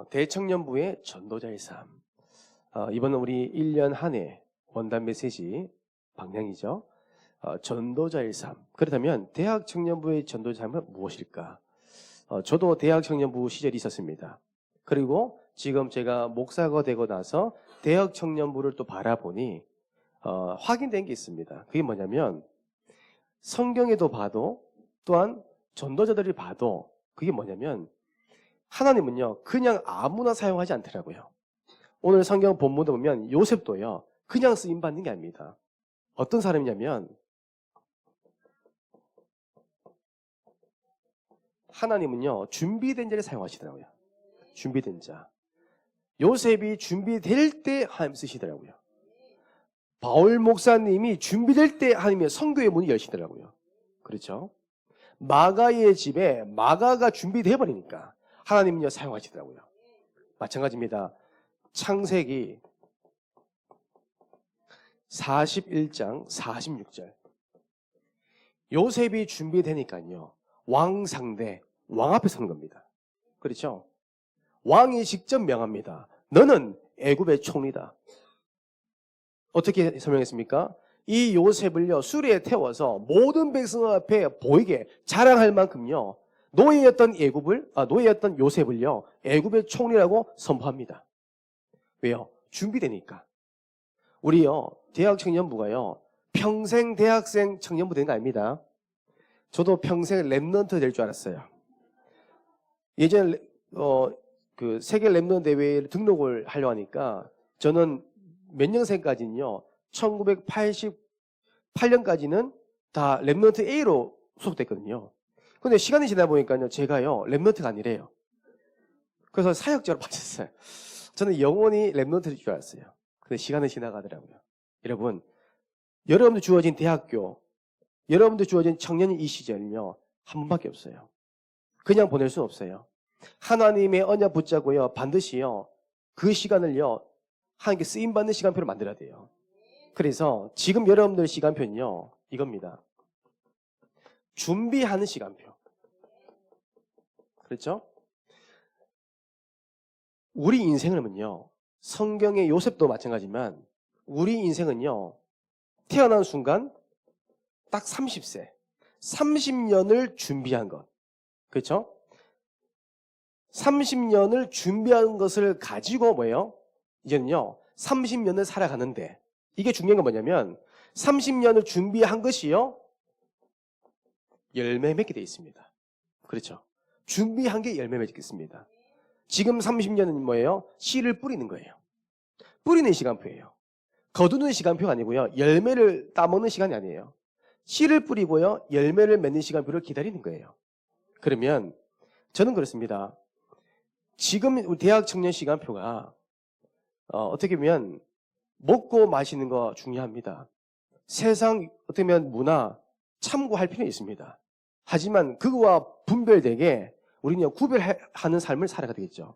대청년부의 전도자의 삶. 이번은 우리 1년 한 해 원단 메시지 방향이죠. 전도자의 삶. 그렇다면 대학 청년부의 전도자 삶은 무엇일까? 저도 대학 청년부 시절이 있었습니다. 그리고 지금 제가 목사가 되고 나서 대학 청년부를 또 바라보니 확인된 게 있습니다. 그게 뭐냐면 성경에도 봐도 또한 전도자들이 봐도 그게 뭐냐면 하나님은요 그냥 아무나 사용하지 않더라고요. 오늘 성경 본문에 보면 요셉도요 그냥 쓰임받는 게 아닙니다. 어떤 사람이냐면 하나님은요 준비된 자를 사용하시더라고요. 준비된 자. 요셉이 준비될 때 하나님 쓰시더라고요. 바울 목사님이 준비될 때 하나님의 선교의 문이 열리시더라고요. 그렇죠? 마가의 집에 마가가 준비되어 버리니까 하나님은요 사용하시더라고요. 마찬가지입니다. 창세기 41장 46절. 요셉이 준비되니까요 왕 상대, 왕 앞에 서는 겁니다. 그렇죠? 왕이 직접 명합니다. 너는 애굽의 총리다. 어떻게 설명했습니까? 이 요셉을요 수레에 태워서 모든 백성 앞에 보이게 자랑할 만큼요 노예였던 요셉을요 애굽의 총리라고 선포합니다. 왜요? 준비되니까. 우리요 대학 청년부가요 평생 대학생 청년부 되는 거 아닙니다. 저도 평생 랩넌트 될 줄 알았어요. 예전에 그 세계 랩넌트 대회에 등록을 하려고 하니까 저는 몇 년생까지는요 1988년까지는 다 랩넌트 A로 소속됐거든요. 근데 시간이 지나 보니까요 제가요 랩넌트가 아니래요. 그래서 사역자로 빠졌어요. 저는 영원히 랩넌트일 줄 알았어요. 근데 시간이 지나가더라고요. 여러분, 여러분들 주어진 대학교, 여러분들 주어진 청년의 이 시절은요 한 번밖에 없어요. 그냥 보낼 수는 없어요. 하나님의 언약 붙잡고요 반드시요 그 시간을요 하나님께 쓰임받는 시간표를 만들어야 돼요. 그래서 지금 여러분들 시간표는요 이겁니다. 준비하는 시간표. 그렇죠? 우리 인생은요 성경의 요셉도 마찬가지지만 우리 인생은요 태어난 순간 딱 30세 30년을 준비한 것. 그렇죠? 30년을 준비한 것을 가지고 뭐예요? 이제는요 30년을 살아가는데 이게 중요한 건 뭐냐면 30년을 준비한 것이요 열매 맺게 돼 있습니다. 그렇죠? 준비한 게 열매 맺겠습니다. 지금 30년은 뭐예요? 씨를 뿌리는 거예요. 뿌리는 시간표예요. 거두는 시간표가 아니고요. 열매를 따먹는 시간이 아니에요. 씨를 뿌리고요. 열매를 맺는 시간표를 기다리는 거예요. 그러면 저는 그렇습니다. 지금 우리 대학 청년 시간표가 어떻게 보면 먹고 마시는 거 중요합니다. 세상 어떻게 보면 문화 참고할 필요는 있습니다. 하지만 그거와 분별되게 우리는 구별하는 삶을 살아가야 되겠죠.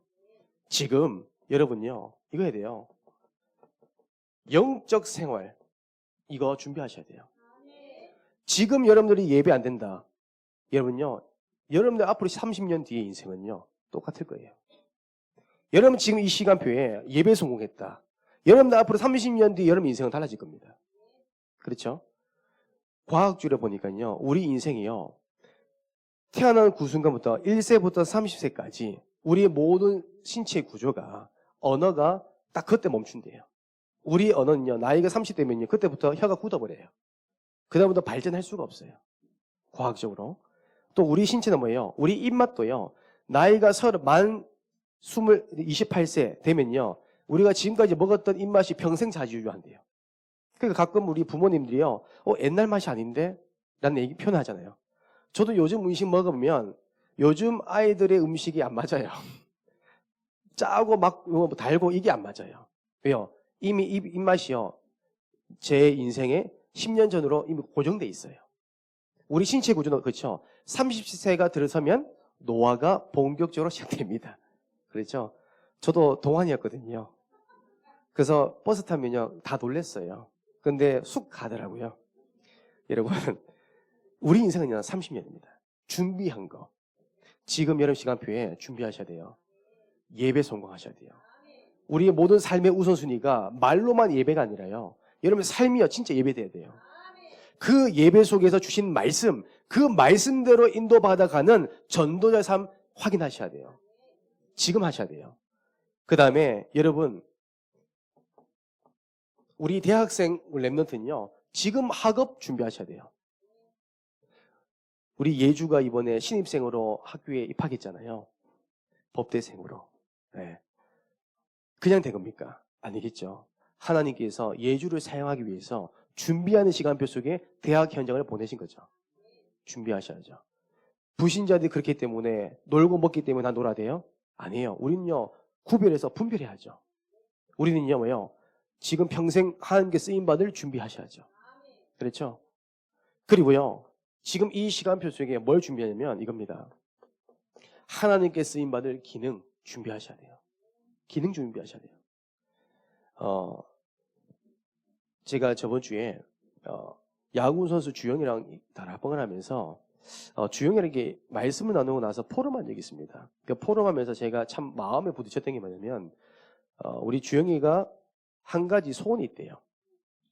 지금 여러분요 이거 해야 돼요. 영적 생활 이거 준비하셔야 돼요. 지금 여러분들이 예배 안 된다. 여러분요 여러분들 앞으로 30년 뒤의 인생은요 똑같을 거예요. 여러분 지금 이 시간표에 예배 성공했다. 여러분들 앞으로 30년 뒤에 여러분 인생은 달라질 겁니다. 그렇죠? 과학적으로 보니까요 우리 인생이요 태어난 그 순간부터 1세부터 30세까지 우리의 모든 신체 구조가 언어가 딱 그때 멈춘대요. 우리 언어는요 나이가 30대면요 그때부터 혀가 굳어버려요. 그 다음부터 발전할 수가 없어요. 과학적으로. 또 우리 신체는 뭐예요? 우리 입맛도요 나이가 28세 되면요 우리가 지금까지 먹었던 입맛이 평생 자주유한대요. 그러니까 가끔 우리 부모님들이요 옛날 맛이 아닌데? 라는 얘기 표현하잖아요. 저도 요즘 음식 먹으면 요즘 아이들의 음식이 안 맞아요. 짜고 막 달고 이게 안 맞아요. 왜요? 이미 입맛이요 제 인생에 10년 전으로 이미 고정돼 있어요. 우리 신체 구조는 그렇죠. 30세가 들어서면 노화가 본격적으로 시작됩니다. 그렇죠? 저도 동안이었거든요. 그래서 버스 타면요 다 놀랬어요. 근데 쑥 가더라고요. 여러분 우리 인생은요 30년입니다. 준비한 거. 지금 여러분 시간표에 준비하셔야 돼요. 예배 성공하셔야 돼요. 우리의 모든 삶의 우선순위가 말로만 예배가 아니라요. 여러분 삶이요 진짜 예배돼야 돼요. 그 예배 속에서 주신 말씀, 그 말씀대로 인도받아가는 전도자의 삶 확인하셔야 돼요. 지금 하셔야 돼요. 그 다음에 여러분 우리 대학생 랩런트는요. 지금 학업 준비하셔야 돼요. 우리 예주가 이번에 신입생으로 학교에 입학했잖아요. 법대생으로. 네. 그냥 된 겁니까? 아니겠죠. 하나님께서 예주를 사용하기 위해서 준비하는 시간표 속에 대학 현장을 보내신 거죠. 준비하셔야죠. 불신자들이 그렇기 때문에 놀고 먹기 때문에 다 놀아야 돼요? 아니에요. 우리는요. 구별해서 분별해야죠. 우리는요. 뭐요? 지금 평생 하나님께 쓰임받을 준비하셔야죠. 그렇죠? 그리고요. 지금 이 시간표 속에 뭘 준비하냐면 이겁니다. 하나님께 쓰임받을 기능 준비하셔야 돼요. 기능 준비하셔야 돼요. 제가 저번 주에 야구 선수 주영이랑 다락방을 하면서 주영이에게 말씀을 나누고 나서 포럼한 적이 있습니다. 그 포럼하면서 제가 참 마음에 부딪혔던 게 뭐냐면 우리 주영이가 한 가지 소원이 있대요.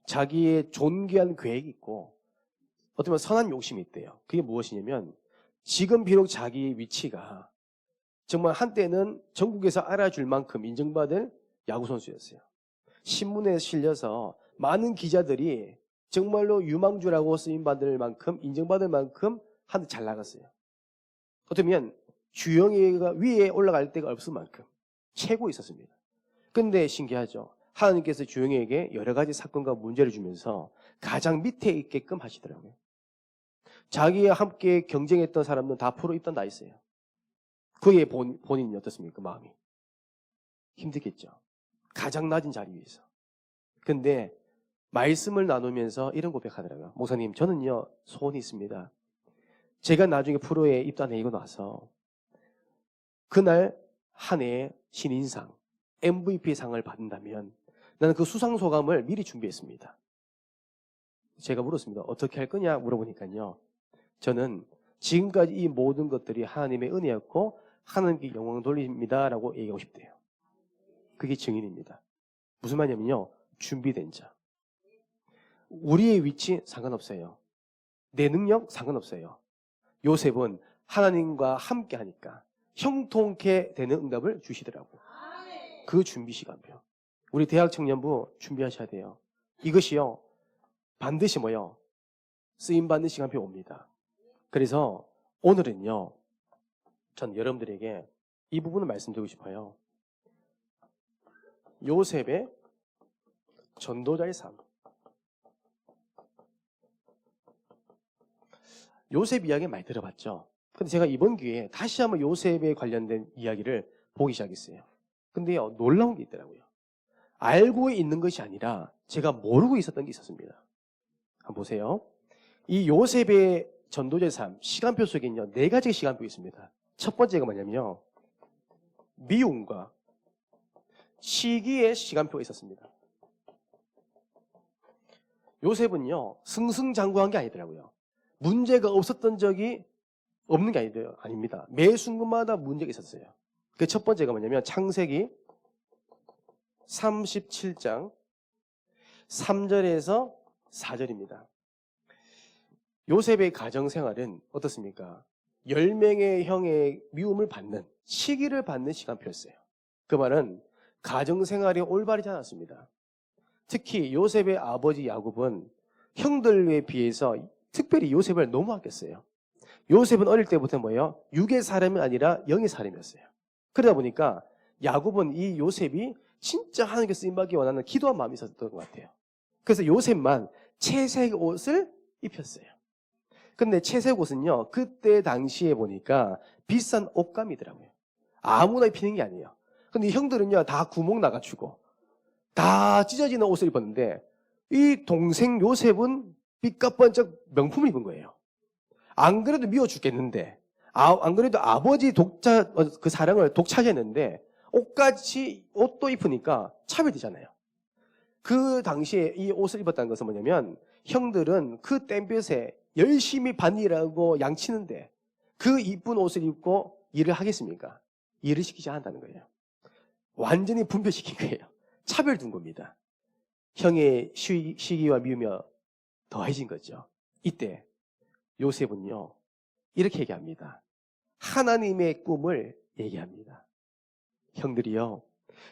자기의 존귀한 계획이 있고 어떻게 보면 선한 욕심이 있대요. 그게 무엇이냐면 지금 비록 자기의 위치가 정말 한때는 전국에서 알아줄 만큼 인정받을 야구선수였어요. 신문에 실려서 많은 기자들이 정말로 유망주라고 쓰임받을 만큼 인정받을 만큼 한때 잘 나갔어요. 어쩌면 주영이가 위에 올라갈 데가 없을 만큼 최고 있었습니다. 근데 신기하죠. 하나님께서 주영이에게 여러 가지 사건과 문제를 주면서 가장 밑에 있게끔 하시더라고요. 자기와 함께 경쟁했던 사람들은 다 프로 입단 다 있어요. 그의 본인이 어떻습니까? 마음이 힘들겠죠. 가장 낮은 자리에서. 근데 말씀을 나누면서 이런 고백하더라고요. 목사님, 저는요 소원이 있습니다. 제가 나중에 프로에 입단하고 나서 그날 한 해의 신인상, MVP 상을 받는다면 나는 그 수상 소감을 미리 준비했습니다. 제가 물었습니다. 어떻게 할 거냐 물어보니까요. 저는 지금까지 이 모든 것들이 하나님의 은혜였고 하나님께 영광 돌립니다라고 얘기하고 싶대요. 그게 증인입니다. 무슨 말이냐면요. 준비된 자. 우리의 위치 상관없어요. 내 능력 상관없어요. 요셉은 하나님과 함께 하니까 형통케 되는 응답을 주시더라고요. 그 준비 시간표. 우리 대학 청년부 준비하셔야 돼요. 이것이요. 반드시 뭐요? 쓰임받는 시간표 옵니다. 그래서 오늘은요. 전 여러분들에게 이 부분을 말씀드리고 싶어요. 요셉의 전도자의 삶. 요셉 이야기 많이 들어봤죠. 근데 제가 이번 기회에 다시 한번 요셉에 관련된 이야기를 보기 시작했어요. 근데요, 놀라운 게 있더라고요. 알고 있는 것이 아니라 제가 모르고 있었던 게 있었습니다. 한번 보세요. 이 요셉의 전도자의 삶, 시간표 속에는요, 4가지 시간표가 있습니다. 첫 번째가 뭐냐면요, 미움과 시기의 시간표가 있었습니다. 요셉은요, 승승장구한 게 아니더라고요. 문제가 없었던 적이 없는 게 아닙니다. 매 순간마다 문제가 있었어요. 그 첫 번째가 뭐냐면 창세기 37장 3절에서 4절입니다. 요셉의 가정생활은 어떻습니까? 10명의 형의 미움을 받는, 시기를 받는 시간표였어요. 그 말은 가정생활이 올바르지 않았습니다. 특히 요셉의 아버지 야곱은 형들에 비해서 특별히 요셉을 너무 아꼈어요. 요셉은 어릴 때부터 뭐예요? 육의 사람이 아니라 영의 사람이었어요. 그러다 보니까 야곱은 이 요셉이 진짜 하나님께 쓰임받기 원하는 기도한 마음이 있었던 것 같아요. 그래서 요셉만 채색 옷을 입혔어요. 근데 채색 옷은요, 그때 당시에 보니까 비싼 옷감이더라고요. 아무나 입히는 게 아니에요. 근데 형들은요, 다 구멍 나가지고 다 찢어지는 옷을 입었는데 이 동생 요셉은 삐까뻔쩍 명품을 입은 거예요. 안 그래도 미워 죽겠는데, 안 그래도 아버지 그 사랑을 독차지했는데 옷도 입으니까 차별되잖아요. 그 당시에 이 옷을 입었다는 것은 뭐냐면 형들은 그 땡볕에 열심히 밭일하고 양치는데 그 이쁜 옷을 입고 일을 하겠습니까? 일을 시키지 않는다는 거예요. 완전히 분별시킨 거예요. 차별 둔 겁니다. 형의 시기와 미우며 더해진 거죠. 이때 요셉은요, 이렇게 얘기합니다. 하나님의 꿈을 얘기합니다. 형들이요,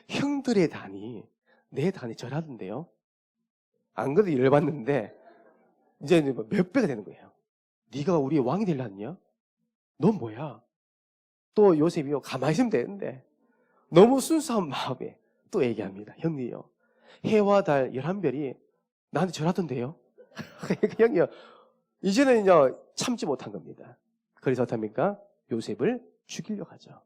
형들의 단이 내 단이 절하던데요. 안 그래도 열받는데 이제 몇 배가 되는 거예요. 네가 우리의 왕이 되려느냐? 넌 뭐야? 또 요셉이요, 가만히 있으면 되는데 너무 순수한 마음에 또 얘기합니다. 형님이요, 해와 달 11별이 나한테 절하던데요. 형이요, 이제는요 참지 못한 겁니다. 그래서 어떡합니까? 요셉을 죽이려고 하죠.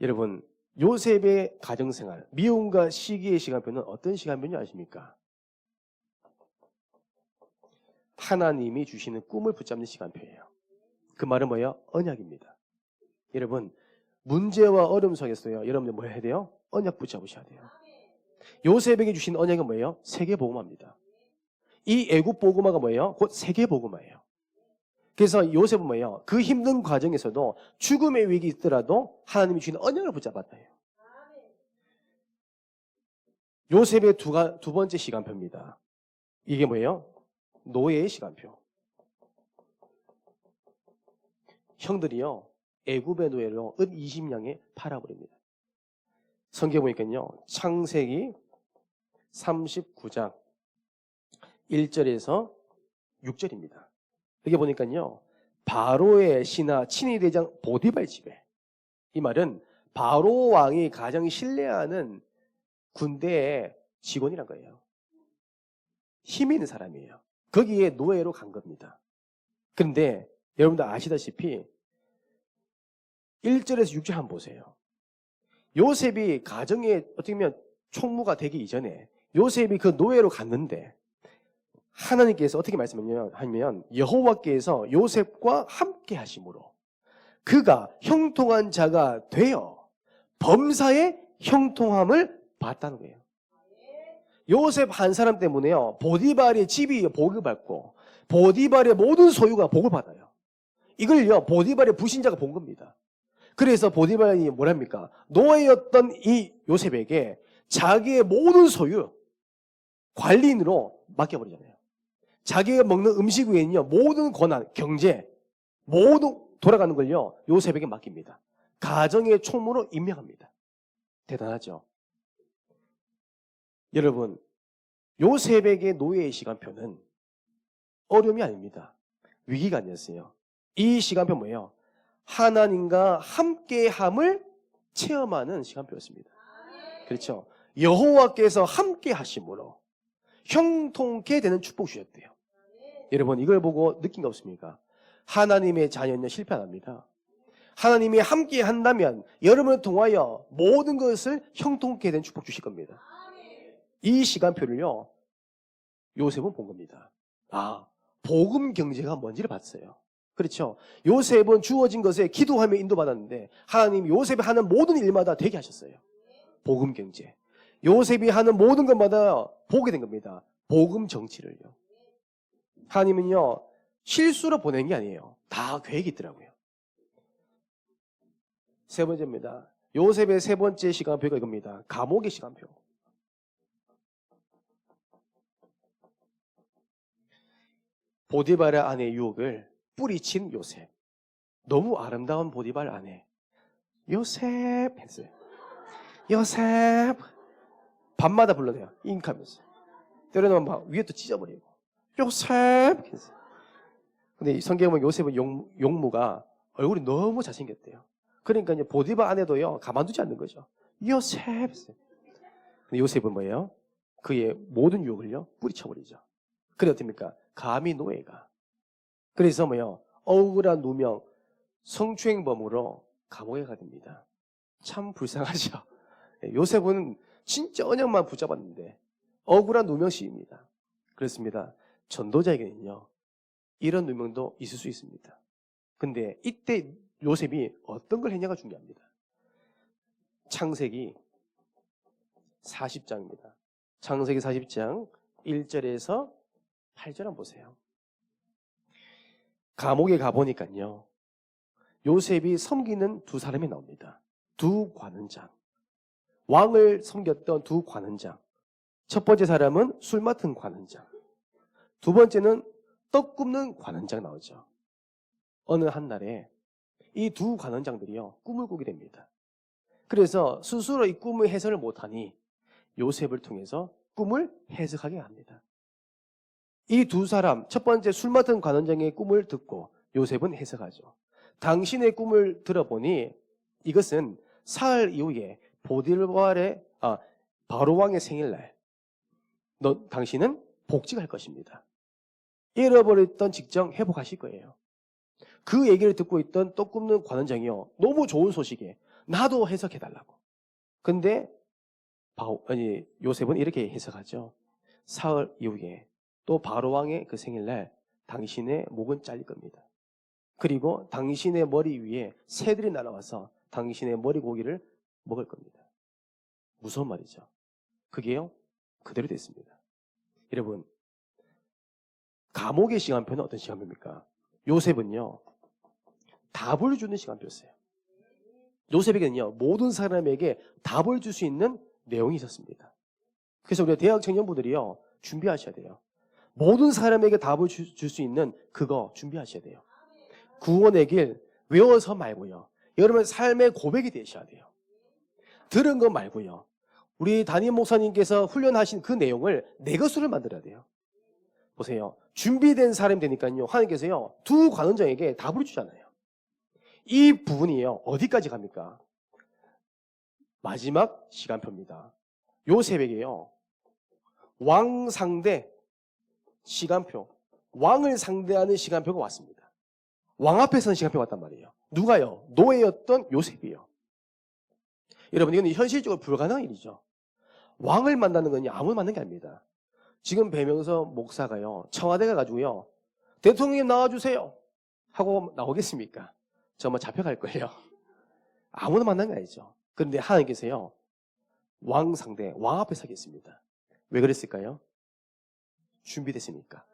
여러분, 요셉의 가정생활, 미움과 시기의 시간표는 어떤 시간표인지 아십니까? 하나님이 주시는 꿈을 붙잡는 시간표예요. 그 말은 뭐예요? 언약입니다. 여러분, 문제와 어려움 속에서요, 여러분들 뭐 해야 돼요? 언약 붙잡으셔야 돼요. 요셉에게 주신 언약은 뭐예요? 세계복음화입니다. 이 애굽 복음화가 뭐예요? 곧 세계복음화예요. 그래서 요셉은 뭐예요? 그 힘든 과정에서도 죽음의 위기 있더라도 하나님이 주신 언약을 붙잡았다 해요. 요셉의 두 번째 시간표입니다. 이게 뭐예요? 노예의 시간표. 형들이요, 애굽의 노예로 은 20냥에 팔아버립니다. 성경 보니까요, 창세기 39장 1절에서 6절입니다. 여기 보니까요, 바로의 신하 친위 대장 보디발 집에, 이 말은 바로 왕이 가장 신뢰하는 군대의 직원이란 거예요. 힘 있는 사람이에요. 거기에 노예로 간 겁니다. 그런데 여러분들 아시다시피 1절에서 6절 한번 보세요. 요셉이 가정에 어떻게 보면 총무가 되기 이전에 요셉이 그 노예로 갔는데 하나님께서 어떻게 말씀하냐면 여호와께서 요셉과 함께 하심으로 그가 형통한 자가 되어 범사의 형통함을 받다는 거예요. 요셉 한 사람 때문에요, 보디발의 집이 복을 받고 보디발의 모든 소유가 복을 받아요. 이걸요, 보디발의 부신자가 본 겁니다. 그래서 보디발이 뭐랍니까? 노예였던 이 요셉에게 자기의 모든 소유 관리인으로 맡겨버리잖아요. 자기가 먹는 음식 외에는요, 모든 권한, 경제, 모든 돌아가는 걸요, 요셉에게 맡깁니다. 가정의 총무로 임명합니다. 대단하죠? 여러분, 요셉에게 노예의 시간표는 어려움이 아닙니다. 위기가 아니었어요. 이 시간표 뭐예요? 하나님과 함께함을 체험하는 시간표였습니다. 그렇죠? 여호와께서 함께 하심으로 형통케 되는 축복 주셨대요. 여러분, 이걸 보고 느낀 거 없습니까? 하나님의 자녀는 실패 안 합니다. 하나님이 함께 한다면 여러분을 통하여 모든 것을 형통케 된 축복 주실 겁니다. 이 시간표를요, 요셉은 본 겁니다. 아, 복음 경제가 뭔지를 봤어요. 그렇죠? 요셉은 주어진 것에 기도하며 인도받았는데 하나님 요셉이 하는 모든 일마다 되게 하셨어요. 복음 경제. 요셉이 하는 모든 것마다 보게 된 겁니다. 복음 정치를요. 하나님은요, 실수로 보낸 게 아니에요. 다 계획이 있더라고요. 세 번째입니다. 요셉의 세 번째 시간표가 이겁니다. 감옥의 시간표. 보디발의 아내의 유혹을 뿌리친 요셉. 너무 아름다운 보디발 아내. 요셉 했어요. 요셉. 밤마다 불러대요. 잉크하면서. 때로는 막 위에 또 찢어버리고. 요셉 했어요. 근데 이 성경에 보면 요셉은 용무가 얼굴이 너무 잘생겼대요. 그러니까 이제 보디발 아내도요, 가만두지 않는 거죠. 요셉 했어요. 근데 요셉은 뭐예요? 그의 모든 유혹을요, 뿌리쳐버리죠. 그래 어떻습니까? 감히 노예가. 그래서 뭐요? 억울한 누명, 성추행범으로 감옥에 가게 됩니다. 참 불쌍하죠. 요셉은 진짜 언약만 붙잡았는데 억울한 누명씨입니다. 그렇습니다. 전도자에게는요, 이런 누명도 있을 수 있습니다. 근데 이때 요셉이 어떤 걸 했냐가 중요합니다. 창세기 40장입니다. 창세기 40장 1절에서 8절 한번 보세요. 감옥에 가보니까요, 요셉이 섬기는 두 사람이 나옵니다. 두 관원장. 왕을 섬겼던 두 관원장. 첫 번째 사람은 술 맡은 관원장. 두 번째는 떡 굽는 관원장 나오죠. 어느 한날에 이 두 관원장들이요, 꿈을 꾸게 됩니다. 그래서 스스로 이 꿈의 해석을 못하니 요셉을 통해서 꿈을 해석하게 합니다. 이 두 사람, 첫 번째 술 맡은 관원장의 꿈을 듣고 요셉은 해석하죠. 당신의 꿈을 들어보니 이것은 사흘 이후에 바로 왕의 생일날 당신은 복직할 것입니다. 잃어버렸던 직장 회복하실 거예요. 그 얘기를 듣고 있던 떡 굽는 관원장이요, 너무 좋은 소식에 나도 해석해달라고. 근데 요셉은 이렇게 해석하죠. 사흘 이후에 또 바로 왕의 그 생일날 당신의 목은 잘릴 겁니다. 그리고 당신의 머리 위에 새들이 날아와서 당신의 머리 고기를 먹을 겁니다. 무서운 말이죠. 그게요, 그대로 됐습니다. 여러분, 감옥의 시간표는 어떤 시간표입니까? 요셉은요, 답을 주는 시간표였어요. 요셉에게는요, 모든 사람에게 답을 줄 수 있는 내용이 있었습니다. 그래서 우리 대학 청년분들이요, 준비하셔야 돼요. 모든 사람에게 답을 줄 수 있는 그거 준비하셔야 돼요. 구원의 길 외워서 말고요, 여러분 삶의 고백이 되셔야 돼요. 들은 거 말고요, 우리 담임 목사님께서 훈련하신 그 내용을 내 것으로 만들어야 돼요. 보세요. 준비된 사람이 되니까요, 하나님께서요, 두 관원장에게 답을 주잖아요. 이 부분이요, 어디까지 갑니까? 마지막 시간표입니다. 요셉에게요, 왕 상대 시간표, 왕을 상대하는 시간표가 왔습니다. 왕 앞에 서는 시간표가 왔단 말이에요. 누가요? 노예였던 요셉이요. 여러분, 이건 현실적으로 불가능한 일이죠. 왕을 만나는 건 아무나 만나는 게 아닙니다. 지금 배명서 목사가요, 청와대 가가지고요, 대통령님 나와주세요 하고 나오겠습니까? 정말 잡혀갈 거예요. 아무나 만나는 게 아니죠. 그런데 하나님께서요, 왕 상대, 왕 앞에 서겠습니다. 왜 그랬을까요? 준비됐으니까.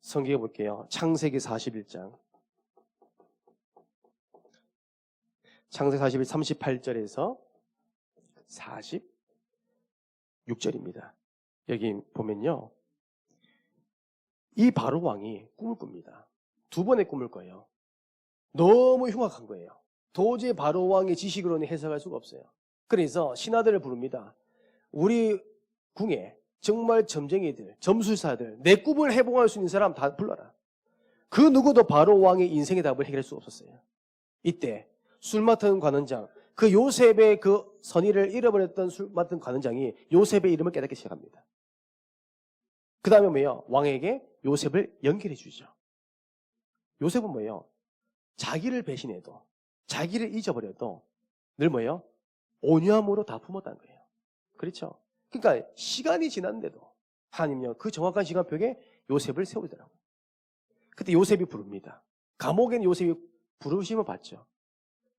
성경에 볼게요. 창세기 41장. 창세기 41, 38절에서 46절입니다. 여기 보면요, 이 바로 왕이 꿈을 꿉니다. 두 번의 꿈을 꿔요. 너무 흉악한 거예요. 도저히 바로 왕의 지식으로는 해석할 수가 없어요. 그래서 신하들을 부릅니다. 우리 궁에 정말 점쟁이들, 점술사들, 내 꿈을 해봉할 수 있는 사람 다 불러라. 그 누구도 바로 왕의 인생의 답을 해결할 수 없었어요. 이때 술 맡은 관원장, 그 요셉의 그 선의를 잃어버렸던 술 맡은 관원장이 요셉의 이름을 깨닫기 시작합니다. 그 다음에 뭐예요? 왕에게 요셉을 연결해 주죠. 요셉은 뭐예요? 자기를 배신해도, 자기를 잊어버려도 늘 뭐예요? 온유함으로 다 품었다는 거예요. 그렇죠? 그러니까 시간이 지났는데도 하나님요, 그 정확한 시간표에 요셉을 세우더라고요. 그때 요셉이 부릅니다. 감옥엔 요셉이 부르심을 받죠.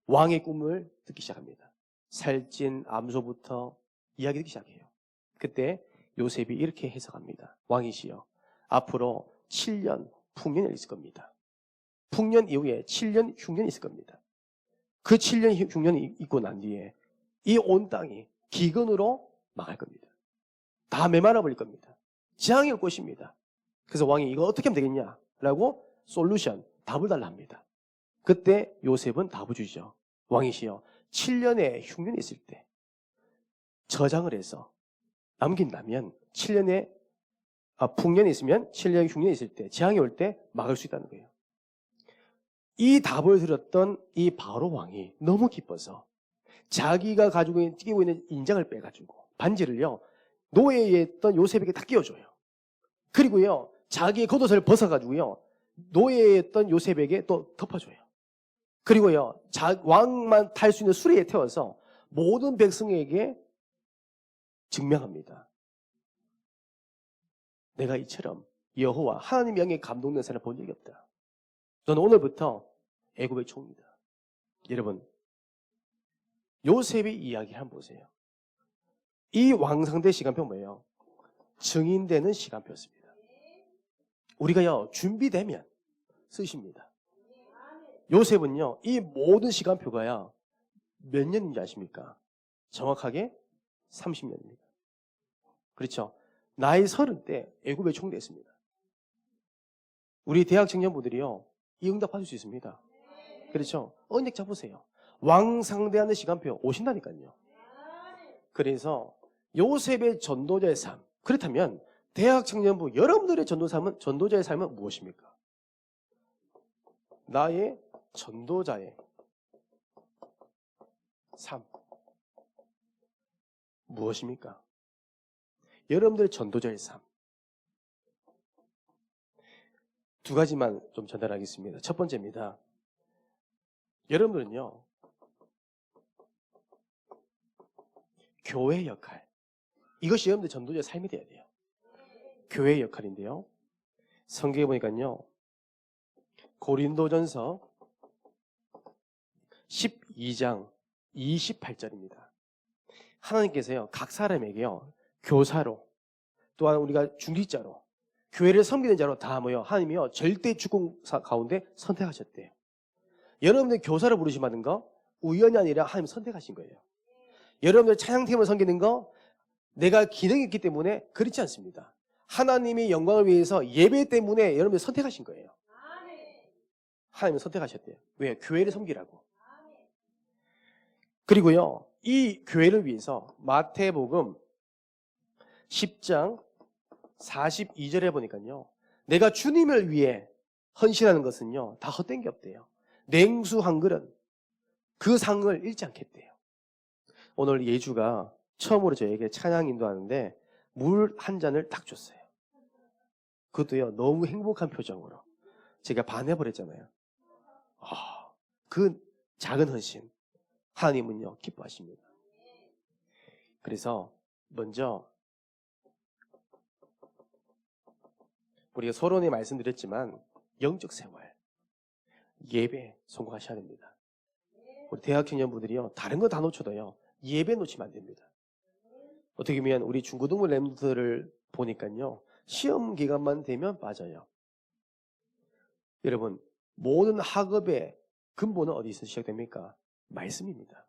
왕의 꿈을 듣기 시작합니다. 살찐 암소부터 이야기 듣기 시작해요. 그때 요셉이 이렇게 해석합니다. 왕이시여, 앞으로 7년 풍년이 있을 겁니다. 풍년 이후에 7년 흉년이 있을 겁니다. 그 7년 흉년이 있고 난 뒤에 이 온 땅이 기근으로 망할 겁니다. 다 메말라 버릴 겁니다. 재앙이 올 것입니다. 그래서 왕이 이거 어떻게 하면 되겠냐라고 솔루션, 답을 달라 합니다. 그때 요셉은 답을 주죠. 왕이시여, 7년의 흉년이 있을 때 저장을 해서 남긴다면 7년의 풍년이 있으면 7년의 흉년이 있을 때, 재앙이 올 때 막을 수 있다는 거예요. 이 답을 들었던 이 바로 왕이 너무 기뻐서 자기가 끼고 있는 인장을 빼가지고 반지를요, 노예에 있던 요셉에게 다 끼워줘요. 그리고요, 자기의 겉옷을 벗어가지고요, 노예에 있던 요셉에게 또 덮어줘요. 그리고요, 왕만 탈 수 있는 수레에 태워서 모든 백성에게 증명합니다. 내가 이처럼 여호와 하나님 영에 감동된 사람을 본 적이 없다. 저는 오늘부터 애굽의 총리다. 여러분, 요셉의 이야기를 한번 보세요. 이 왕상대 시간표 뭐예요? 증인되는 시간표였습니다. 우리가요, 준비되면 쓰십니다. 요셉은요, 이 모든 시간표가요, 몇 년인지 아십니까? 정확하게 30년입니다. 그렇죠? 나이 30대 애굽에 총대했습니다. 우리 대학 청년분들이요, 이 응답 받을 수 있습니다. 그렇죠? 언약 잡으세요. 왕상대하는 시간표 오신다니까요. 그래서 요셉의 전도자의 삶. 그렇다면 대학 청년부 여러분들의 전도자의 삶은 무엇입니까? 나의 전도자의 삶. 무엇입니까? 여러분들의 전도자의 삶. 두 가지만 좀 전달하겠습니다. 첫 번째입니다. 여러분들은요, 교회 역할. 이것이 여러분들 전도자의 삶이 돼야 돼요. 교회의 역할인데요. 성경에 보니까요, 고린도전서 12장 28절입니다. 하나님께서요, 각 사람에게요, 교사로, 또한 우리가 중직자로, 교회를 섬기는 자로 다 모여 하나님이요, 절대 주권 가운데 선택하셨대요. 여러분들 교사를 부르시면 거 우연이 아니라 하나님 선택하신 거예요. 여러분들 찬양팀을 섬기는 거 내가 기능이 있기 때문에 그렇지 않습니다. 하나님의 영광을 위해서 예배 때문에 여러분들 선택하신 거예요. 하나님은 선택하셨대요. 왜? 교회를 섬기라고. 그리고요, 이 교회를 위해서 마태복음 10장 42절에 보니까요, 내가 주님을 위해 헌신하는 것은요, 다 헛된 게 없대요. 냉수 한 그릇, 그 상을 잃지 않겠대요. 오늘 예주가 처음으로 저에게 찬양 인도하는데 물 한 잔을 딱 줬어요. 그것도요, 너무 행복한 표정으로. 제가 반해버렸잖아요. 그 작은 헌신, 하나님은요, 기뻐하십니다. 그래서 먼저 우리가 서론에 말씀드렸지만 영적 생활, 예배 성공하셔야 됩니다. 우리 대학 청년분들이요, 다른 거 다 놓쳐도요, 예배 놓치면 안 됩니다. 어떻게 보면 우리 중고등부 랩들을 보니까요, 시험 기간만 되면 빠져요. 여러분, 모든 학업의 근본은 어디서 시작됩니까? 말씀입니다.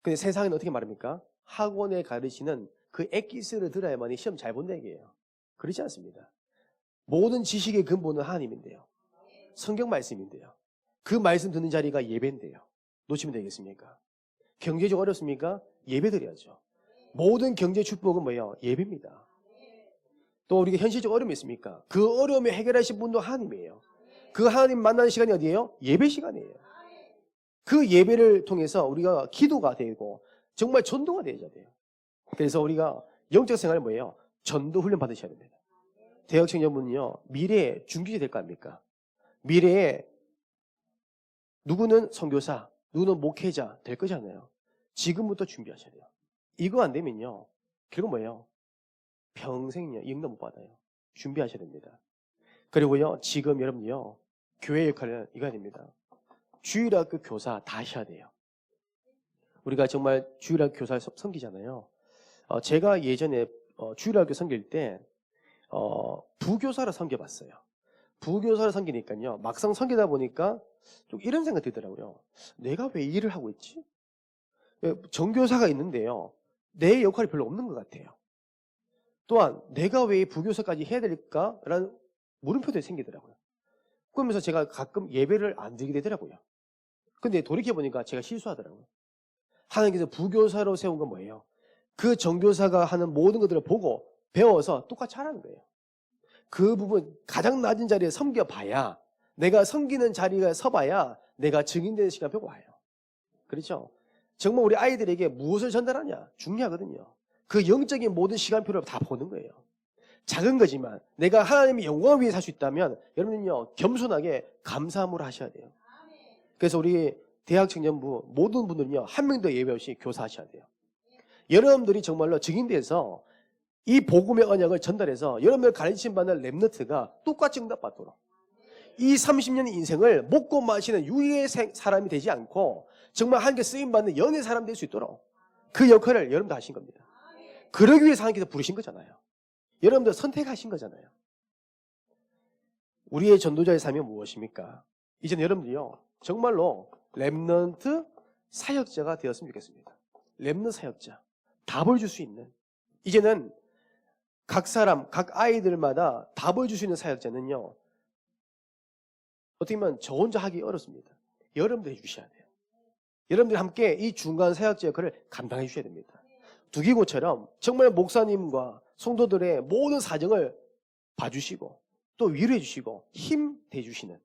근데 세상은 어떻게 말합니까? 학원에 가르치는 그 엑기스를 들어야만이 시험 잘 본다 얘기예요. 그렇지 않습니다. 모든 지식의 근본은 하나님인데요. 성경 말씀인데요. 그 말씀 듣는 자리가 예배인데요. 놓치면 되겠습니까? 경제적 어렵습니까? 예배 드려야죠. 모든 경제 축복은 뭐예요? 예배입니다. 또 우리가 현실적 어려움이 있습니까? 그 어려움을 해결하신 분도 하나님이에요. 그 하나님 만나는 시간이 어디예요? 예배 시간이에요. 그 예배를 통해서 우리가 기도가 되고 정말 전도가 되어야 돼요. 그래서 우리가 영적 생활은 뭐예요? 전도 훈련 받으셔야 됩니다. 대학 청년분은요, 미래에 중기자 될 거 아닙니까? 미래에 누구는 선교사, 누구는 목회자 될 거잖아요. 지금부터 준비하셔야 돼요. 이거 안 되면요, 결국 뭐예요? 평생요, 응답 못 받아요. 준비하셔야 됩니다. 그리고요, 지금 여러분요, 교회 역할은 이거 됩니다. 주일학교 교사 다 하셔야 돼요. 우리가 정말 주일학교 교사를 섬기잖아요. 제가 예전에 주일학교 섬길 때 부교사를 섬겨봤어요. 부교사를 섬기니까요, 막상 섬기다 보니까 좀 이런 생각이 들더라고요. 내가 왜 이 일을 하고 있지? 정교사가 있는데요, 내 역할이 별로 없는 것 같아요. 또한 내가 왜 부교사까지 해야 될까라는 물음표도 생기더라고요. 그러면서 제가 가끔 예배를 안 드리게 되더라고요. 근데 돌이켜보니까 제가 실수하더라고요. 하나님께서 부교사로 세운 건 뭐예요? 그 정교사가 하는 모든 것들을 보고 배워서 똑같이 하라는 거예요. 그 부분 가장 낮은 자리에 섬겨봐야, 내가 섬기는 자리에 서봐야 내가 증인되는 시간 펴고 와요. 그렇죠? 정말 우리 아이들에게 무엇을 전달하냐 중요하거든요. 그 영적인 모든 시간표를 다 보는 거예요. 작은 거지만 내가 하나님의 영광을 위해 살 수 있다면 여러분은요, 겸손하게 감사함으로 하셔야 돼요. 그래서 우리 대학 청년부 모든 분들은요, 한 명도 예외 없이 교사하셔야 돼요. 여러분들이 정말로 증인돼서 이 복음의 언약을 전달해서 여러분들 가르침받는 렘너트가 똑같이 응답받도록, 이 30년 인생을 먹고 마시는 유의의 사람이 되지 않고 정말 하나님께 쓰임받는 연의 사람 될 수 있도록 그 역할을 여러분들 하신 겁니다. 그러기 위해서 하나님께서 부르신 거잖아요. 여러분들 선택하신 거잖아요. 우리의 전도자의 삶이 무엇입니까? 이제는 여러분들이요, 정말로 렘넌트 사역자가 되었으면 좋겠습니다. 렘넌트 사역자, 답을 줄 수 있는, 이제는 각 사람, 각 아이들마다 답을 줄 수 있는 사역자는요, 어떻게 보면 저 혼자 하기 어렵습니다. 여러분들이 해주셔야 돼요. 여러분들이 함께 이 중간 사역자 역할을 감당해 주셔야 됩니다. 두기고처럼 정말 목사님과 성도들의 모든 사정을 봐주시고 또 위로해 주시고 힘 대주시는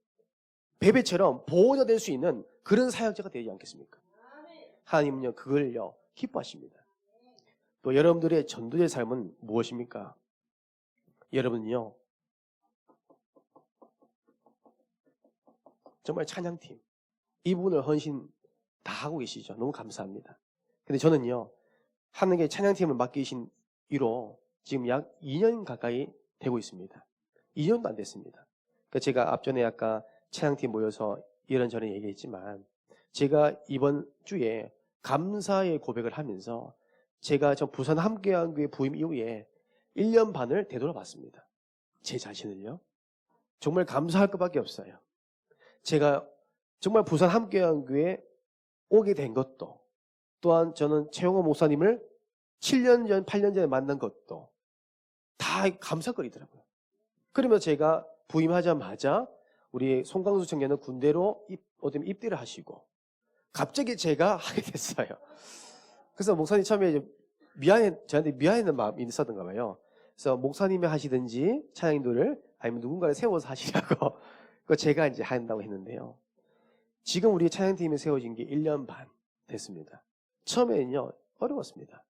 베베처럼 보호자 될 수 있는 그런 사역자가 되지 않겠습니까? 하나님은요 그걸요 기뻐하십니다. 또 여러분들의 전도자의 삶은 무엇입니까? 여러분요 정말 찬양팀 이 부분을 헌신 다 하고 계시죠. 너무 감사합니다. 근데 저는요 하나님께 찬양팀을 맡기신 이로 지금 약 2년 가까이 되고 있습니다. 2년도 안 됐습니다. 그러니까 제가 앞전에 아까 찬양팀 모여서 이런저런 얘기했지만 제가 이번 주에 감사의 고백을 하면서 제가 저 부산 함께한교회 부임 이후에 1년 반을 되돌아봤습니다. 제 자신을요. 정말 감사할 것밖에 없어요. 제가 정말 부산 함께한교회에 오게 된 것도 또한 저는 최용호 목사님을 7년 전, 8년 전에 만난 것도 다 감사거리더라고요. 그러면 제가 부임하자마자 우리 송강수 청년은 군대로 입대를 하시고 갑자기 제가 하게 됐어요. 그래서 목사님 처음에 저한테 미안해하는 마음이 있었던가 봐요. 그래서 목사님이 하시든지 찬양인도를 아니면 누군가를 세워서 하시라고 그 제가 이제 한다고 했는데요. 지금 우리 찬양팀이 세워진 게 1년 반 됐습니다. 처음에는요 어려웠습니다.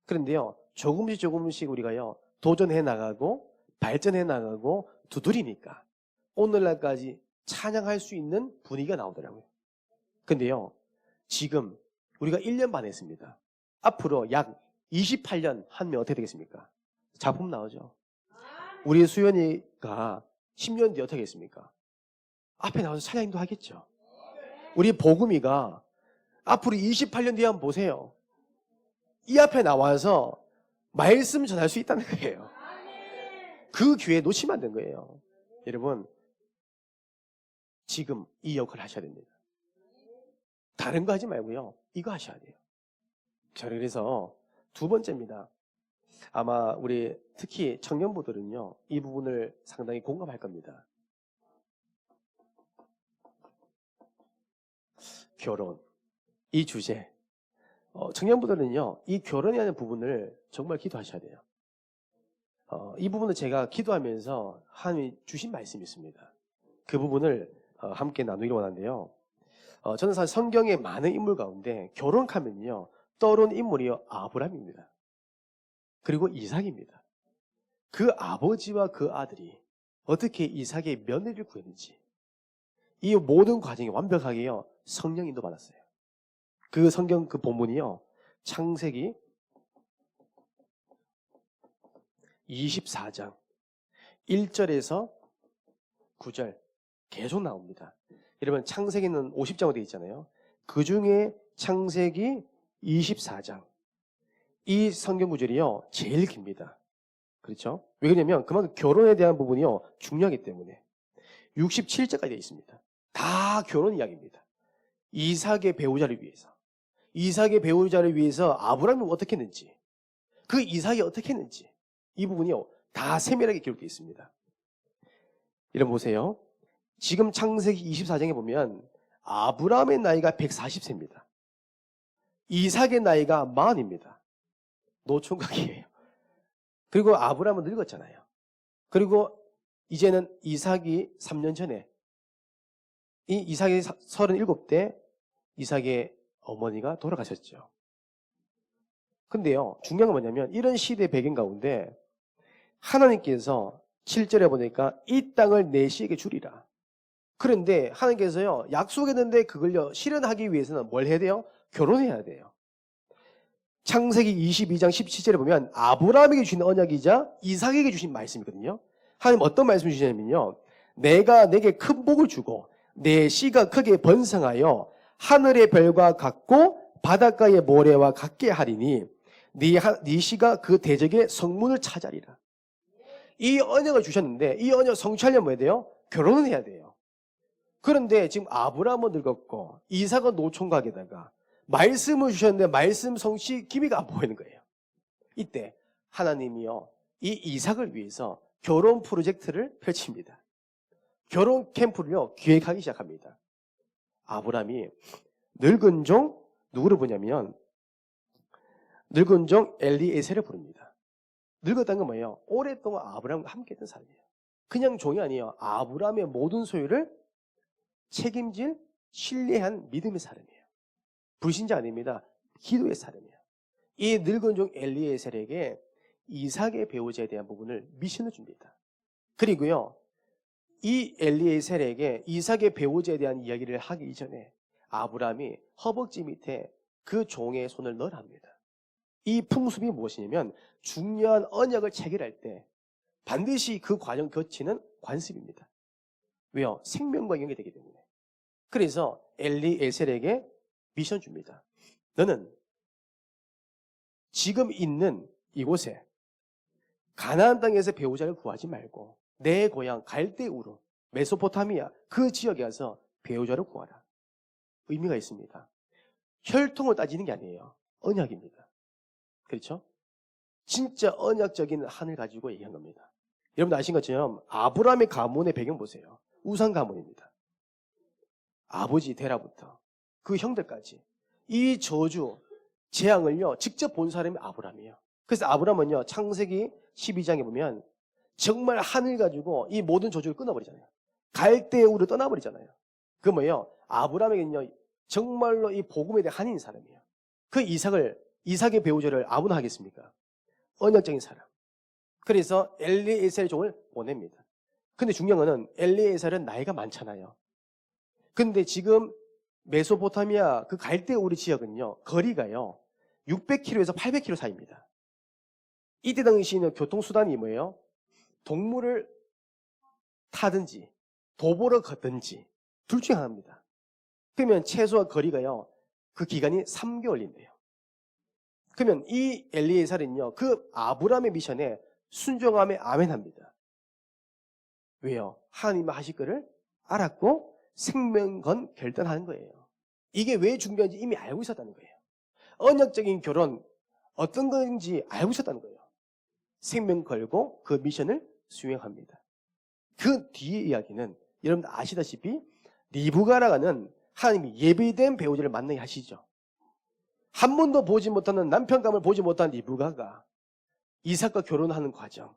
그런데요 조금씩 우리가요 도전해 나가고 발전해 나가고 두드리니까 오늘날까지 찬양할 수 있는 분위기가 나오더라고요. 근데요 지금 우리가 1년 반 했습니다. 앞으로 약 28년 하면 어떻게 되겠습니까? 작품 나오죠. 우리 수연이가 10년 뒤에 어떻게 되겠습니까? 앞에 나와서 찬양도 하겠죠. 우리 복음이가 앞으로 28년 뒤에 한번 보세요. 이 앞에 나와서 말씀 전할 수 있다는 거예요. 그 기회 놓치면 안 되는 거예요. 여러분 지금 이 역할을 하셔야 됩니다. 다른 거 하지 말고요. 이거 하셔야 돼요. 저는 그래서 두 번째입니다. 아마 우리 특히 청년부들은요. 이 부분을 상당히 공감할 겁니다. 결혼. 이 주제. 청년부들은요. 이 결혼이라는 부분을 정말 기도하셔야 돼요. 이 부분을 제가 기도하면서 하나님이 주신 말씀이 있습니다. 그 부분을 함께 나누기로 원하는데요. 저는 사실 성경의 많은 인물 가운데 결혼하면요. 떠오르는 인물이요. 아브라함입니다. 그리고 이삭입니다. 그 아버지와 그 아들이 어떻게 이삭의 며느리를 구했는지 이 모든 과정이 완벽하게요. 성령 인도 받았어요. 그 성경 그 본문이요. 창세기 24장 1절에서 9절 계속 나옵니다. 여러분 창세기는 50장으로 되어 있잖아요. 그 중에 창세기 24장 이 성경 구절이요. 제일 깁니다. 그렇죠? 왜 그러냐면 그만큼 결혼에 대한 부분이요. 중요하기 때문에 67절까지 되어 있습니다. 다 결혼 이야기입니다. 이삭의 배우자를 위해서 이삭의 배우자를 위해서 아브라함이 어떻게 했는지 그 이삭이 어떻게 했는지 이 부분이요. 다 세밀하게 기록되어 있습니다. 여러분 보세요. 지금 창세기 24장에 보면 아브라함의 나이가 140세입니다. 이삭의 나이가 40입니다. 노총각이에요. 그리고 아브라함은 늙었잖아요. 그리고 이제는 이삭이 3년 전에 이 이삭이 37대 이삭의 어머니가 돌아가셨죠. 근데요, 중요한 건 뭐냐면 이런 시대 배경 가운데 하나님께서 7절에 보니까 이 땅을 내 씨에게 주리라. 그런데 하나님께서요, 약속했는데 그걸요, 실현하기 위해서는 뭘 해야 돼요? 결혼해야 돼요. 창세기 22장 17절에 보면 아브라함에게 주신 언약이자 이삭에게 주신 말씀이거든요. 하나님 어떤 말씀을 주시냐면요. 내가 내게 큰 복을 주고 내 씨가 크게 번성하여 하늘의 별과 같고 바닷가의 모래와 같게 하리니 네 씨가 그 대적의 성문을 차지하리라. 이 언약을 주셨는데 이 언약 성취하려면 뭐 해야 돼요? 결혼은 해야 돼요. 그런데 지금 아브라함은 늙었고 이삭은 노총각에다가 말씀을 주셨는데 말씀 성취 기미가 안 보이는 거예요. 이때 하나님이요, 이 이삭을 위해서 결혼 프로젝트를 펼칩니다. 결혼 캠프를요 기획하기 시작합니다. 아브라함이 늙은 종 누구를 보냐면 늙은 종 엘리에셀을 부릅니다. 늙었다는 건 뭐예요? 오랫동안 아브라함과 함께했던 사람이에요. 그냥 종이 아니에요. 아브라함의 모든 소유를 책임질 신뢰한 믿음의 사람이에요. 불신자 아닙니다. 기도의 사람이에요. 이 늙은 종 엘리에셀에게 이삭의 배우자에 대한 부분을 미션을 줍니다. 그리고요, 이 엘리에셀에게 이삭의 배우자에 대한 이야기를 하기 이전에 아브라함이 허벅지 밑에 그 종의 손을 넣으라 합니다. 이 풍습이 무엇이냐면 중요한 언약을 체결할 때 반드시 그 과정 거치는 관습입니다. 왜요? 생명과 연계되기 때문에. 그래서 엘리에셀에게 미션 줍니다. 너는 지금 있는 이곳에 가나안 땅에서 배우자를 구하지 말고 내 고향 갈대우르 메소포타미아 그 지역에 가서 배우자를 구하라. 의미가 있습니다. 혈통을 따지는 게 아니에요. 언약입니다. 그렇죠? 진짜 언약적인 한을 가지고 얘기한 겁니다. 여러분 아신 것처럼 아브라함의 가문의 배경 보세요. 우상 가문입니다. 아버지 데라부터 그 형들까지 이 저주 재앙을요 직접 본 사람이 아브라함이에요. 그래서 아브라함은요 창세기 12장에 보면 정말 하늘 가지고 이 모든 저주를 끊어버리잖아요. 갈대우로 떠나버리잖아요. 그 뭐예요? 아브라함에게는요 정말로 이 복음에 대한 한인 사람이에요. 그 이삭의 배우자를 아무나 하겠습니까? 언약적인 사람. 그래서 엘리에셀 종을 보냅니다. 근데 중요한 거는 엘리에셀은 나이가 많잖아요. 근데 지금 메소포타미아 그 갈대우르 지역은요 거리가요 600km에서 800km 사이입니다. 이때 당시에는 교통수단이 뭐예요? 동물을 타든지 도보로 걷든지 둘 중에 하나입니다. 그러면 최소한 거리가요 그 기간이 3개월인데요. 그러면 이 엘리에셀은요 그 아브라함의 미션에 순종함에 아멘합니다. 왜요? 하나님이 하실 거를 알았고 생명건 결단하는 거예요. 이게 왜 중요한지 이미 알고 있었다는 거예요. 언약적인 결혼 어떤 건지 알고 있었다는 거예요. 생명 걸고 그 미션을 수행합니다. 그 뒤의 이야기는 여러분들 아시다시피 리브가라가는 하나님이 예비된 배우자를 만나게 하시죠. 한 번도 보지 못하는 남편감을 보지 못한 리브가가 이삭과 결혼하는 과정,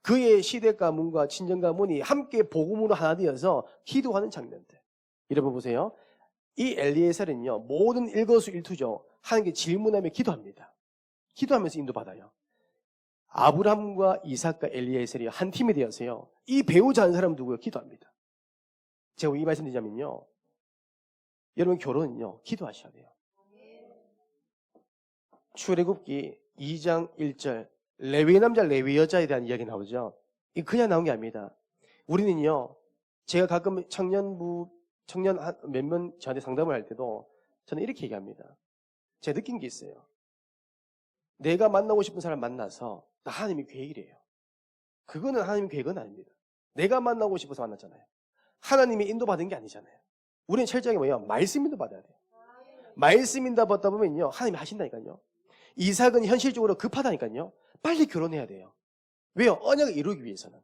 그의 시댁 가문과 친정 가문이 함께 복음으로 하나 되어서 기도하는 장면들. 여러분 보세요. 이 엘리에셀은요 모든 일거수일투죠. 하나님께 질문하며 기도합니다. 기도하면서 인도받아요. 아브라함과 이삭과 엘리에셀이 한 팀이 되어서요 이 배우자 한 사람 누구요? 기도합니다. 제가 왜 이 말씀 드리냐면요 여러분 결혼은요 기도하셔야 돼요. 출애굽기 2장 1절 레위 남자 레위 여자에 대한 이야기 나오죠. 이거 그냥 나온 게 아닙니다. 우리는요 제가 가끔 청년 몇 명 저한테 상담을 할 때도 저는 이렇게 얘기합니다. 제가 느낀 게 있어요. 내가 만나고 싶은 사람 만나서 하나님이 계획이래요. 그거는 하나님 계획은 아닙니다. 내가 만나고 싶어서 만났잖아요. 하나님이 인도받은 게 아니잖아요. 우리는 철저하게 뭐예요? 말씀 인도받아야 돼요. 말씀 인도받다 보면요 하나님이 하신다니까요. 이삭은 현실적으로 급하다니까요. 빨리 결혼해야 돼요. 왜요? 언약을 이루기 위해서는.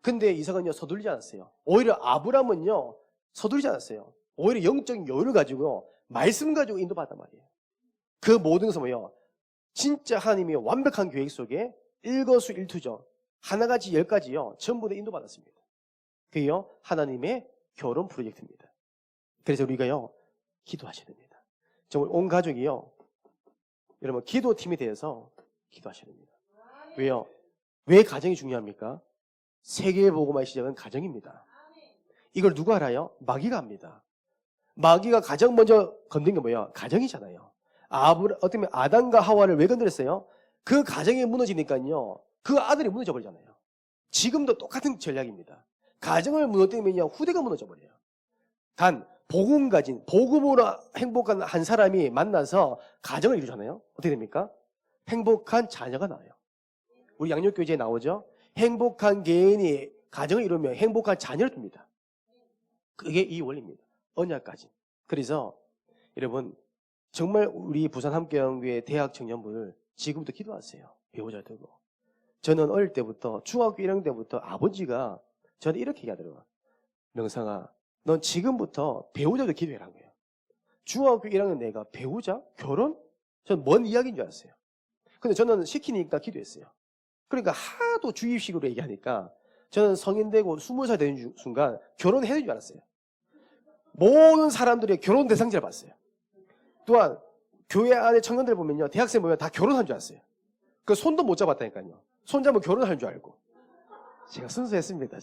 근데 이삭은요 서두르지 않았어요. 오히려 아브라함은요 서두르지 않았어요. 오히려 영적인 여유를 가지고 말씀 가지고 인도받단 말이에요. 그 모든 것은 뭐예요? 진짜 하나님의 완벽한 계획 속에 일거수일투죠. 하나같이 10가지요. 전부 다 인도받았습니다. 그게요 하나님의 결혼 프로젝트입니다. 그래서 우리가요 기도하셔야 됩니다. 정말 온 가족이요 여러분 기도팀이 되어서 기도하셔야 됩니다. 왜요? 왜 가정이 중요합니까? 세계의 복음화의 시작은 가정입니다. 이걸 누가 알아요? 마귀가 합니다. 마귀가 가장 먼저 건든 게 뭐예요? 가정이잖아요. 어떻게 보면 아담과 하와를 왜 건드렸어요? 그 가정이 무너지니까요 그 아들이 무너져 버리잖아요. 지금도 똑같은 전략입니다. 가정을 무너뜨리면요 후대가 무너져 버려요. 복음 가진 복음으로 행복한 한 사람이 만나서 가정을 이루잖아요. 어떻게 됩니까? 행복한 자녀가 나와요. 우리 양육교재에 나오죠. 행복한 개인이 가정을 이루면 행복한 자녀를 둡니다. 그게 이 원리입니다. 언약까지. 그래서 여러분 정말 우리 부산 함께한교회 대학 청년분을 지금부터 기도하세요. 배우자 되고. 저는 어릴 때부터 중학교 1학년 때부터 아버지가 저한테 이렇게 얘기하더라고요. 명상아, 넌 지금부터 배우자도 기도해라는 거예요. 중학교 1학년 내가 배우자? 결혼? 전 먼 이야기인 줄 알았어요. 근데 저는 시키니까 기도했어요. 그러니까 하도 주입식으로 얘기하니까 저는 성인 되고 20살 되는 순간 결혼해야 되는 줄 알았어요. 모든 사람들이 결혼 대상자를 봤어요. 또한 교회 안에 청년들 보면요, 대학생 보면 다 결혼한 줄 알았어요. 그 손도 못 잡았다니까요. 손 잡으면 결혼할 줄 알고. 제가 순수했습니다.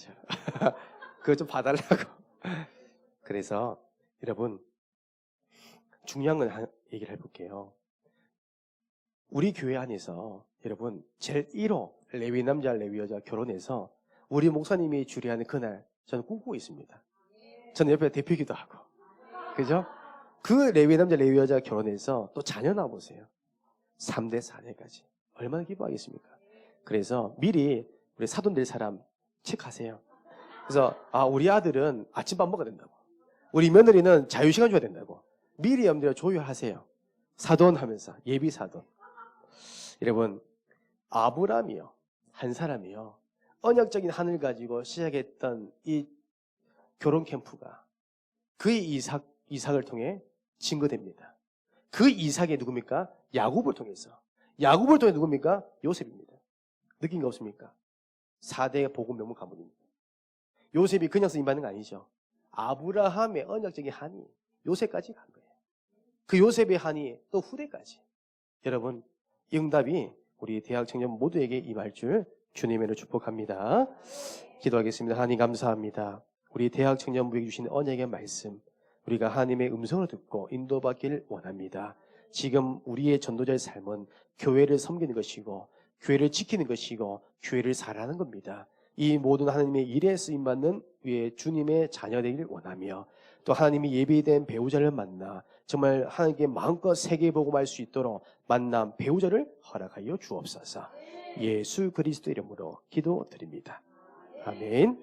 그거 좀 봐달라고. 그래서 여러분, 중요한 건 얘기를 해볼게요. 우리 교회 안에서 여러분 제일 1호 레위 남자 레위 여자 결혼해서 우리 목사님이 주례하는 그날 저는 꿈꾸고 있습니다. 저는 옆에 대표기도 하고, 그죠? 그 레위 남자 레위 여자 결혼해서 또 자녀 낳아보세요. 3대 4대까지 얼마나 기뻐하겠습니까? 그래서 미리 우리 사돈 될 사람 체크하세요. 그래서 우리 아들은 아침밥 먹어야 된다고, 우리 며느리는 자유시간 줘야 된다고 미리 염두에 조율하세요. 사돈 하면서 예비 사돈. 여러분, 아브라함이요, 한 사람이요, 언약적인 한을 가지고 시작했던 이 결혼 캠프가 그의 이삭을 통해 증거됩니다. 그 이삭이 누굽니까? 야곱을 통해서. 야곱을 통해 누굽니까? 요셉입니다. 느낀 거 없습니까? 4대 복음 명문 가문입니다. 요셉이 그냥 쓰임받는 거 아니죠. 아브라함의 언약적인 한이 요셉까지 간 거예요. 그 요셉의 한이 또 후대까지. 여러분, 이 응답이 우리 대학 청년 모두에게 임할 줄 주님으로 축복합니다. 기도하겠습니다. 하나님 감사합니다. 우리 대학 청년부에게 주신 언약의 말씀, 우리가 하나님의 음성을 듣고 인도받기를 원합니다. 지금 우리의 전도자의 삶은 교회를 섬기는 것이고 교회를 지키는 것이고 교회를 사랑하는 겁니다. 이 모든 하나님의 일에 쓰임받는 위에 주님의 자녀 되기를 원하며, 또 하나님이 예비된 배우자를 만나 정말 하나님께 마음껏 세계복음할 수 있도록 만남 배우자를 허락하여 주옵소서. 예수 그리스도 이름으로 기도드립니다. 아멘.